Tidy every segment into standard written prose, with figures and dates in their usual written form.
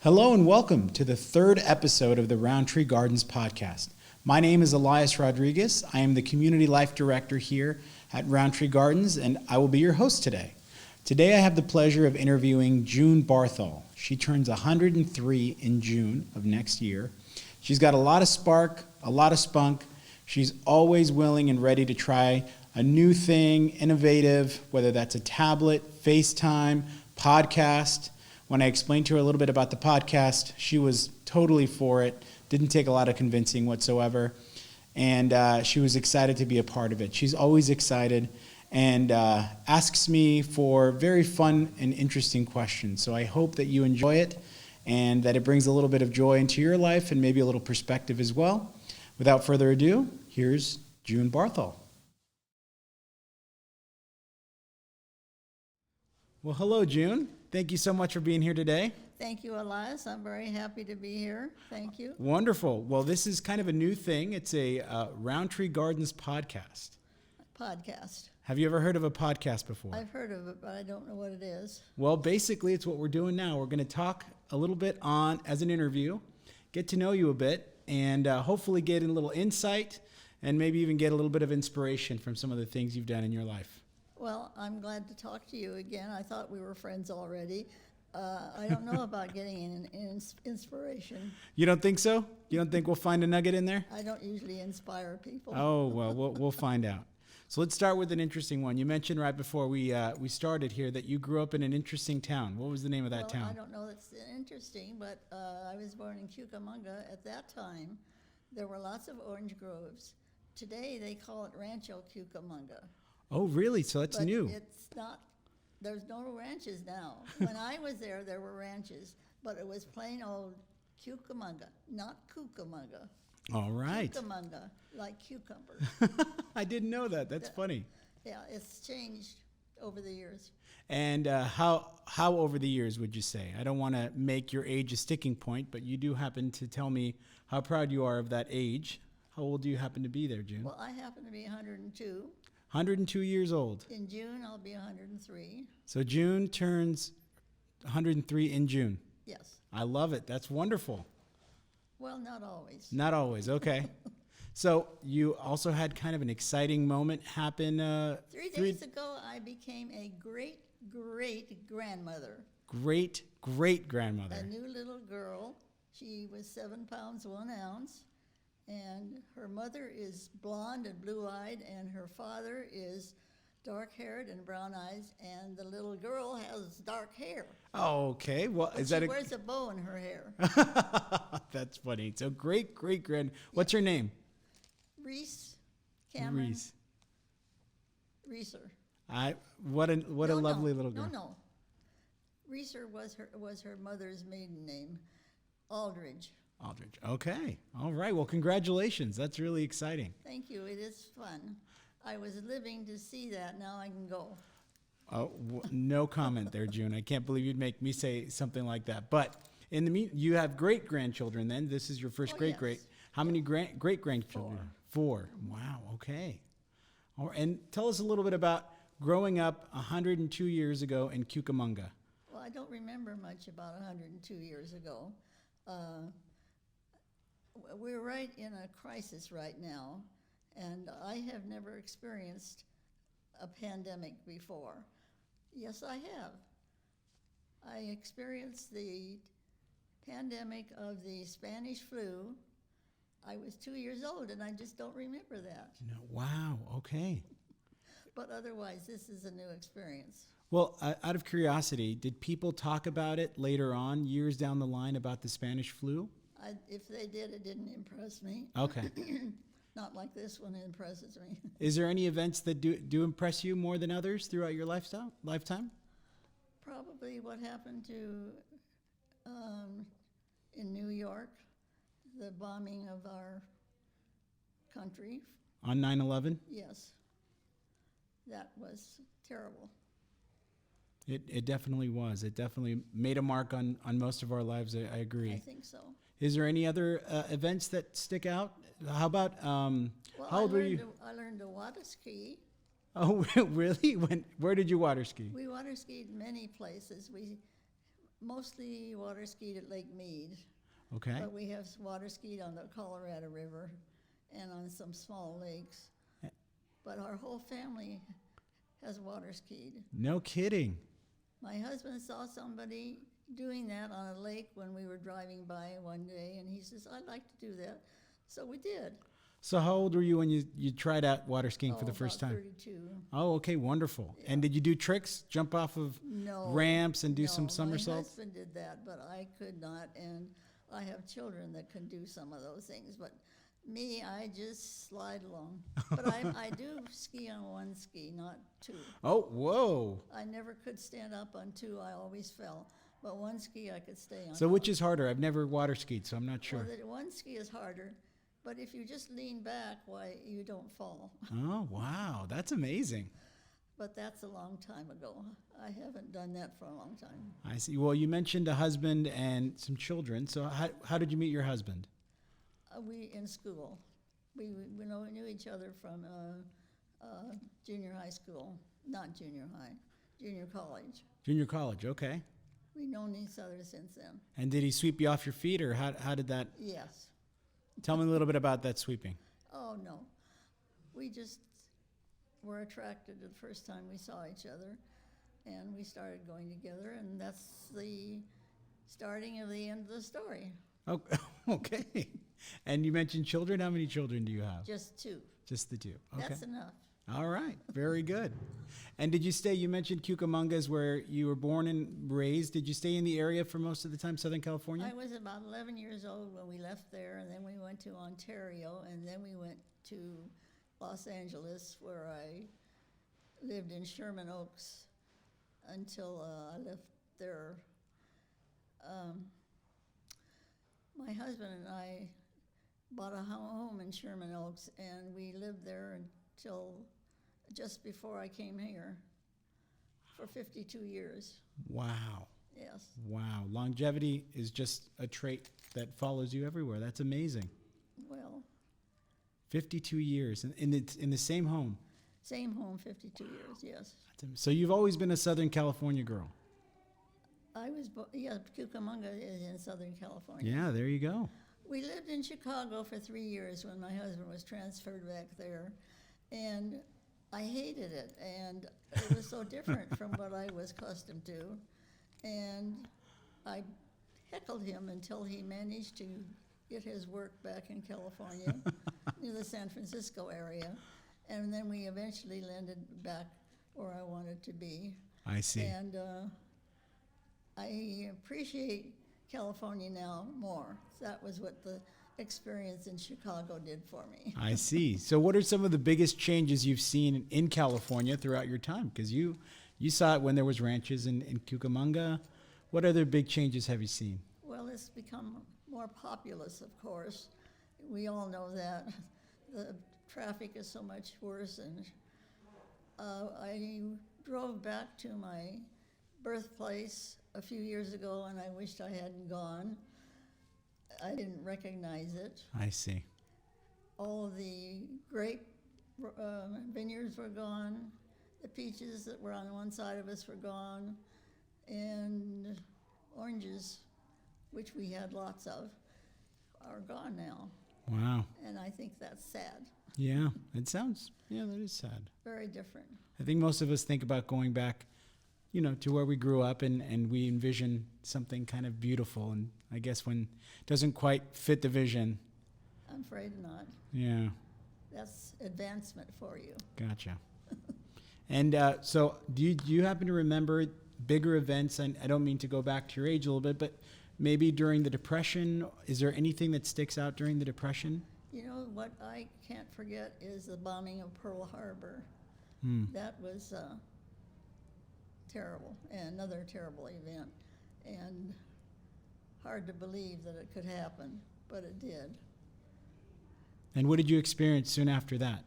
Hello and welcome to the third episode of the Rowntree Gardens podcast. My name is Elias Rodriguez. I am the Community Life Director here at Rowntree Gardens, and I will be your host today. Today I have the pleasure of interviewing June Barthol. She turns 103 in June of next year. She's got a lot of spark, a lot of spunk. She's always willing and ready to try a new thing, innovative, whether that's a tablet, FaceTime, podcast. When I explained to her a little bit about the podcast, she was totally for it, didn't take a lot of convincing whatsoever, and she was excited to be a part of it. She's always excited and asks me for very fun and interesting questions. So I hope that you enjoy it and that it brings a little bit of joy into your life and maybe a little perspective as well. Without further ado, here's June Barthol. Well, hello, June. Thank you so much for being here today. Thank you, Elias. I'm very happy to be here. Thank you. Wonderful. Well, this is kind of a new thing. It's a Rowntree Gardens podcast. Podcast. Have you ever heard of a podcast before? I've heard of it, but I don't know what it is. Well, basically, it's what we're doing now. We're going to talk a little bit as an interview, get to know you a bit, and hopefully get a little insight and maybe even get a little bit of inspiration from some of the things you've done in your life. Well, I'm glad to talk to you again. I thought we were friends already. I don't know about getting an inspiration. You don't think so? You don't think we'll find a nugget in there? I don't usually inspire people. Oh, well, we'll find out. So let's start with an interesting one. You mentioned right before we started here that you grew up in an interesting town. What was the name of that town? I don't know that's interesting, but I was born in Cucamonga. At that time, there were lots of orange groves. Today, they call it Rancho Cucamonga. Oh, really? So that's new. It's not, there's no ranches now. When I was there were ranches, but it was plain old Cucamonga, not Cucamonga. All right. Cucamonga, like cucumber. I didn't know that. That's funny. Yeah, it's changed over the years. And how over the years would you say? I don't want to make your age a sticking point, but you do happen to tell me how proud you are of that age. How old do you happen to be there, June? Well, I happen to be 102. 102 years old. In June, I'll be 103. So June turns 103 in June. Yes. I love it. That's wonderful. Well, not always. Not always. Okay. So you also had kind of an exciting moment happen. 3 days ago, I became a great-great-grandmother. Great-great-grandmother. A new little girl. She was 7 pounds, 1 ounce. And her mother is blonde and blue-eyed, and her father is dark-haired and brown eyes, and the little girl has dark hair. Oh, okay. Well, but she wears a bow in her hair. That's funny. So great-great-grand. What's her name? Reese Cameron. Reese. Reeser. What a lovely little girl. No. Reeser was her mother's maiden name. Aldridge. Okay. All right. Well, congratulations. That's really exciting. Thank you. It is fun. I was living to see that. Now I can go. Oh, no comment there, June. I can't believe you'd make me say something like that. But in the you have great-grandchildren then. This is your first great-great. Yes. How many great-grandchildren? 4. Wow. Okay. And tell us a little bit about growing up 102 years ago in Cucamonga. Well, I don't remember much about 102 years ago. We're right in a crisis right now, and I have never experienced a pandemic before. Yes, I have. I experienced the pandemic of the Spanish flu. I was 2 years old, and I just don't remember that. No, wow, okay. But otherwise, this is a new experience. Well, out of curiosity, did people talk about it later on, years down the line, about the Spanish flu? If they did, it didn't impress me. Okay. Not like this one impresses me. Is there any events that do impress you more than others throughout your lifetime? Probably what happened to in New York, the bombing of our country. On 9/11? Yes. That was terrible. It definitely was. It definitely made a mark on most of our lives. I agree. I think so. Is there any other events that stick out? How about, how old were you? I learned to water ski. Oh, really? Where did you water ski? We water skied many places. Mostly water skied at Lake Mead, Okay. but we have water skied on the Colorado River and on some small lakes. But our whole family has water skied. No kidding. My husband saw somebody doing that on a lake when we were driving by one day, and he says, I'd like to do that. So we did. So how old were you when you tried out water skiing for the first about time? 32. Oh, okay, wonderful. Yeah. And did you do tricks, jump off of No. ramps and do No, some somersaults? My husband did that, but I could not, and I have children that can do some of those things. But me, I just slide along. But I do ski on one ski, not two. Oh, whoa. I never could stand up on two. I always fell. But one ski I could stay on. So which is harder? I've never water skied, so I'm not sure. Well, the one ski is harder, but if you just lean back, why, you don't fall. Oh, wow. That's amazing. But that's a long time ago. I haven't done that for a long time. I see. Well, you mentioned a husband and some children. So how did you meet your husband? We in school. We knew each other from junior high school, not junior high, junior college. Junior college, okay. We've known each other since then. And did he sweep you off your feet, or how did that? Yes. Tell me a little bit about that sweeping. Oh, no. We just were attracted the first time we saw each other, and we started going together, and that's the starting of the end of the story. Oh, okay. And you mentioned children. How many children do you have? Just two. Just the two. Okay. That's enough. All right. Very good. And did you stay? You mentioned Cucamonga is where you were born and raised. Did you stay in the area for most of the time, Southern California? I was about 11 years old when we left there, and then we went to Ontario, and then we went to Los Angeles, where I lived in Sherman Oaks until I left there. My husband and I bought a home in Sherman Oaks, and we lived there until just before I came here for 52 years. Wow. Yes. Wow. Longevity is just a trait that follows you everywhere. That's amazing. Well, 52 years in the same home. same home, 52 years, yes. So you've always been a Southern California girl. Cucamonga is in Southern California. Yeah, there you go. We lived in Chicago for 3 years when my husband was transferred back there, and I hated it, and it was so different from what I was accustomed to, and I heckled him until he managed to get his work back in California, near the San Francisco area, and then we eventually landed back where I wanted to be. I see. And I appreciate California now more. That was what the experience in Chicago did for me. I see. So what are some of the biggest changes you've seen in California throughout your time? Because you saw it when there was ranches in Cucamonga. What other big changes have you seen? Well, it's become more populous, of course. We all know that. The traffic is so much worse, and I drove back to my birthplace a few years ago, and I wished I hadn't gone. I didn't recognize it. I see. All of the grape vineyards were gone. The peaches that were on one side of us were gone. And oranges, which we had lots of, are gone now. Wow. And I think that's sad. Yeah, that is sad. Very different. I think most of us think about going back, to where we grew up, and we envision something kind of beautiful. And I guess when it doesn't quite fit the vision. I'm afraid not. Yeah. That's advancement for you. Gotcha. And so do you happen to remember bigger events? And I don't mean to go back to your age a little bit, but maybe during the Depression, is there anything that sticks out during the Depression? You know, what I can't forget is the bombing of Pearl Harbor. That was terrible, and another terrible event, and hard to believe that it could happen, but it did. And what did you experience soon after that?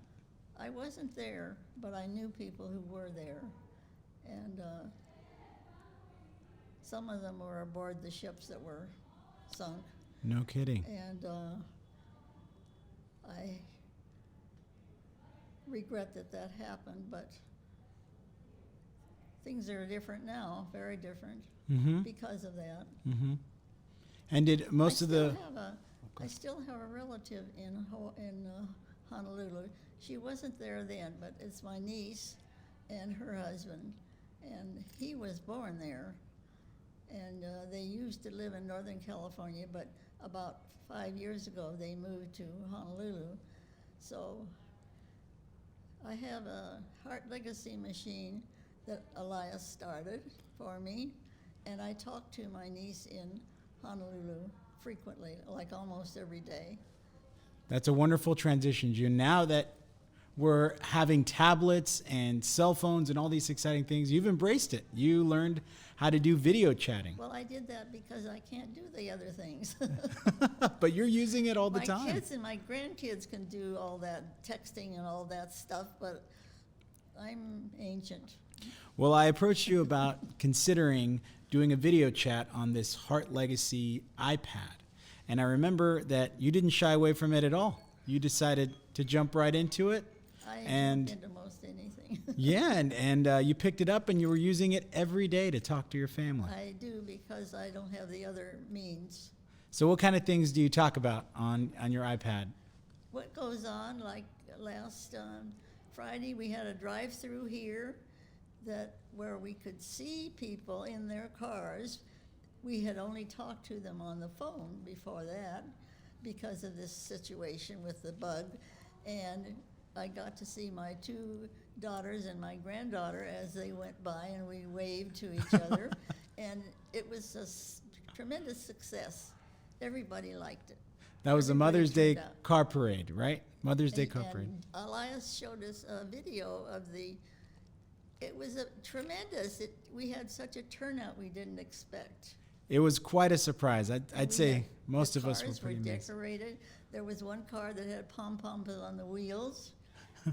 I wasn't there, but I knew people who were there, and some of them were aboard the ships that were sunk. No kidding. And I regret that happened, but things are different now, very different, because of that. And did most of the... I still have a relative in Honolulu. She wasn't there then, but it's my niece and her husband, and he was born there. And they used to live in Northern California, but about 5 years ago they moved to Honolulu. So I have a Heart Legacy machine that Elias started for me, and I talk to my niece in Honolulu frequently, like almost every day. That's a wonderful transition, June. Now that we're having tablets and cell phones and all these exciting things, you've embraced it. You learned how to do video chatting. Well, I did that because I can't do the other things. But you're using it all the time. My kids and my grandkids can do all that texting and all that stuff, but I'm ancient. Well, I approached you about considering doing a video chat on this Heart Legacy iPad. And I remember that you didn't shy away from it at all. You decided to jump right into it. I jump into most anything. Yeah, and you picked it up and you were using it every day to talk to your family. I do, because I don't have the other means. So what kind of things do you talk about on your iPad? What goes on, like last Friday, we had a drive-through here where we could see people in their cars. We had only talked to them on the phone before that because of this situation with the bug. And I got to see my two daughters and my granddaughter as they went by, and we waved to each other. And it was a tremendous success. Everybody liked it. That was the Everybody Mother's Day turned out. car parade, right? Mother's Day car parade. And Elias showed us a video of it was tremendous. We had such a turnout we didn't expect. It was quite a surprise. I'd say most of us were cars pretty amazed. decorated. There was one car that had pom-poms on the wheels.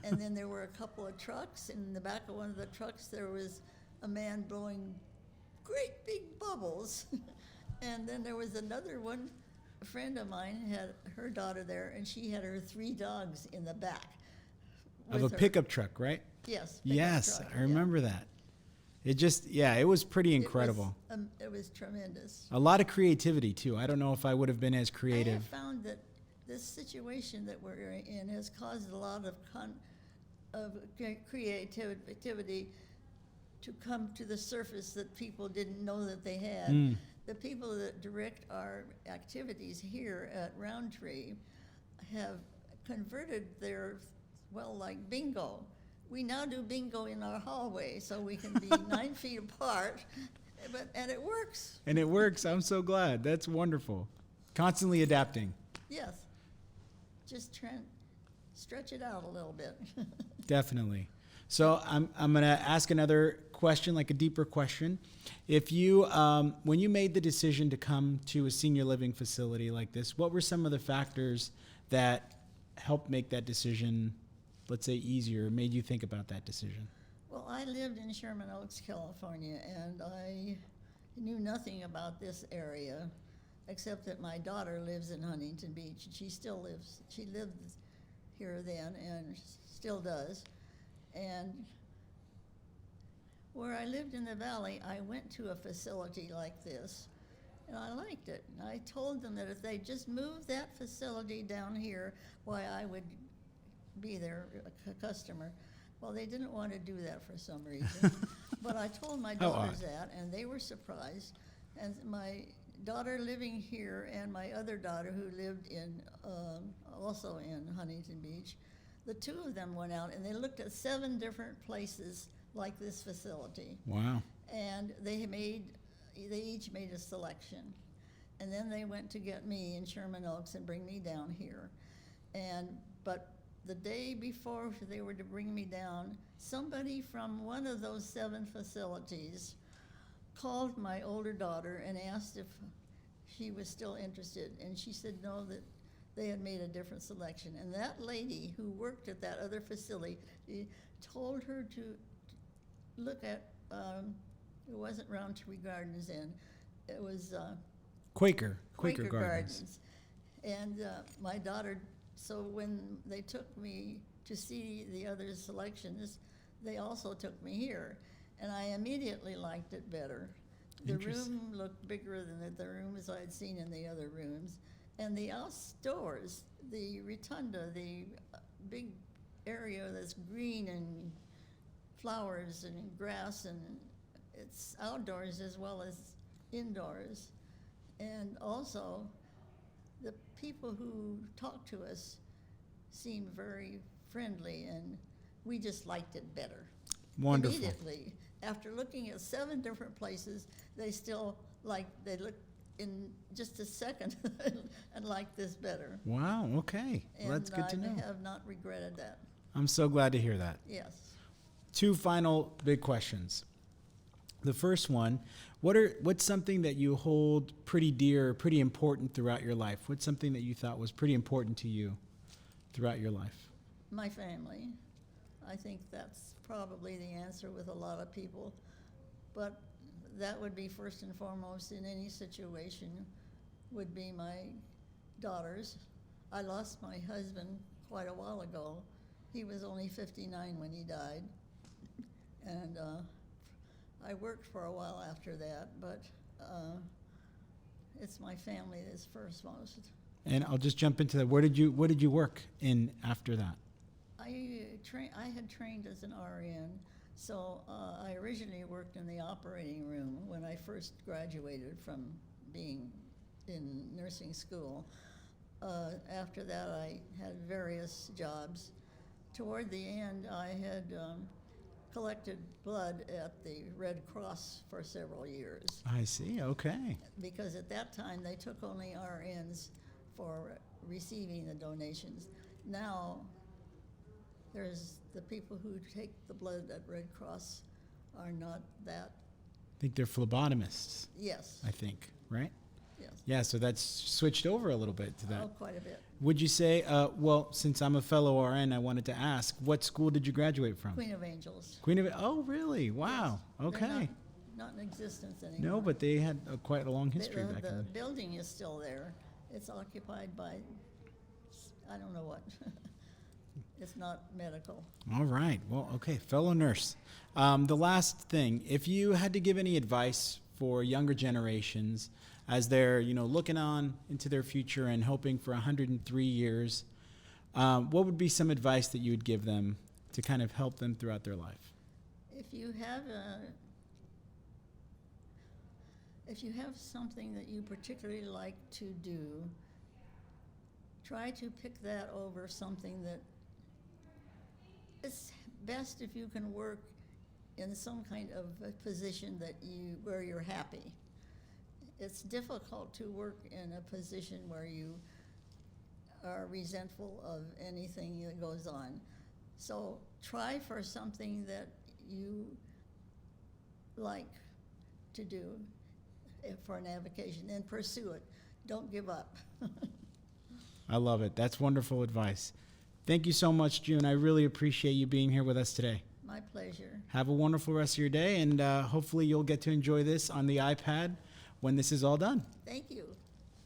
And then there were a couple of trucks. And in the back of one of the trucks, there was a man blowing great big bubbles. And then there was another one. A friend of mine had her daughter there, and she had her 3 dogs in the back. Of a pickup truck, right? Yes. Yes, truck, I remember that. It was pretty incredible. It was tremendous. A lot of creativity, too. I don't know if I would have been as I creative. have found that this situation that we're in has caused a lot of creativity to come to the surface that people didn't know that they had. The people that direct our activities here at Rowntree have converted like bingo. We now do bingo in our hallway, so we can be 9 feet apart, and it works. And it works. I'm so glad. That's wonderful. Constantly adapting. Yes. Just stretch it out a little bit. Definitely. So I'm going to ask another question, like a deeper question. If you, when you made the decision to come to a senior living facility like this, what were some of the factors that helped make that decision, let's say, easier, made you think about that decision? Well, I lived in Sherman Oaks, California, and I knew nothing about this area, except that my daughter lives in Huntington Beach. She lived here then and still does. And where I lived in the valley, I went to a facility like this, and I liked it. And I told them that if they just moved that facility down here, why, I would be their customer. Well, they didn't want to do that for some reason. But I told my daughters that, and they were surprised. And my daughter living here and my other daughter who lived also in Huntington Beach, the two of them went out and they looked at 7 different places like this facility. Wow. And they each made a selection. And then they went to get me in Sherman Oaks and bring me down here. But the day before they were to bring me down, somebody from one of those 7 facilities called my older daughter and asked if she was still interested. And she said no, that they had made a different selection. And that lady who worked at that other facility told her to look at, it wasn't Rowntree Gardens then, it was Quaker Gardens. Gardens. And my daughter, so when they took me to see the other selections, they also took me here. and I immediately liked it better. The Interesting. room looked bigger than the rooms I'd seen in the other rooms. And the outdoors, the rotunda, the big area that's green and flowers and grass, and it's outdoors as well as indoors. And also, the people who talked to us seemed very friendly, and we just liked it better. Wonderful. Immediately, after looking at 7 different places, they looked in just a second and liked this better. Wow, okay. Well, that's good to know. And I have not regretted that. I'm so glad to hear that. Yes. 2 final big questions. The first one, what's something that you hold pretty dear, pretty important throughout your life? What's something that you thought was pretty important to you throughout your life? My family. I think that's probably the answer with a lot of people. But that would be first and foremost in any situation, would be my daughters. I lost my husband quite a while ago. He was only 59 when he died. And I worked for a while after that, but it's my family that's first most. And I'll just jump into that. What did you work in after that? I had trained as an RN, so I originally worked in the operating room when I first graduated from being in nursing school. After that, I had various jobs. Toward the end, I had collected blood at the Red Cross for several years. I see, okay. Because at that time, they took only RNs for receiving the donations. Now, there's the people who take the blood at Red Cross are not that. I think they're phlebotomists. Yes. I think, right? Yes. Yeah, so that's switched over a little bit to that. Oh, quite a bit. Would you say, well, since I'm a fellow RN, I wanted to ask, what school did you graduate from? Queen of Angels. Oh, really? Wow. Yes. Okay. They're not in existence anymore. No, but they had quite a long history back The then. building is still there. It's occupied by, I don't know what. It's not medical. All right. Well, okay, fellow nurse. The last thing, if you had to give any advice for younger generations as they're, looking on into their future and hoping for 103 years, what would be some advice that you would give them to kind of help them throughout their life? If you have something that you particularly like to do, try to pick that over something that it's best if you can work in some kind of a position where you're happy. It's difficult to work in a position where you are resentful of anything that goes on. So try for something that you like to do for an avocation and pursue it. Don't give up. I love it. That's wonderful advice. Thank you so much, June. I really appreciate you being here with us today. My pleasure. Have a wonderful rest of your day, and hopefully you'll get to enjoy this on the iPad when this is all done. Thank you.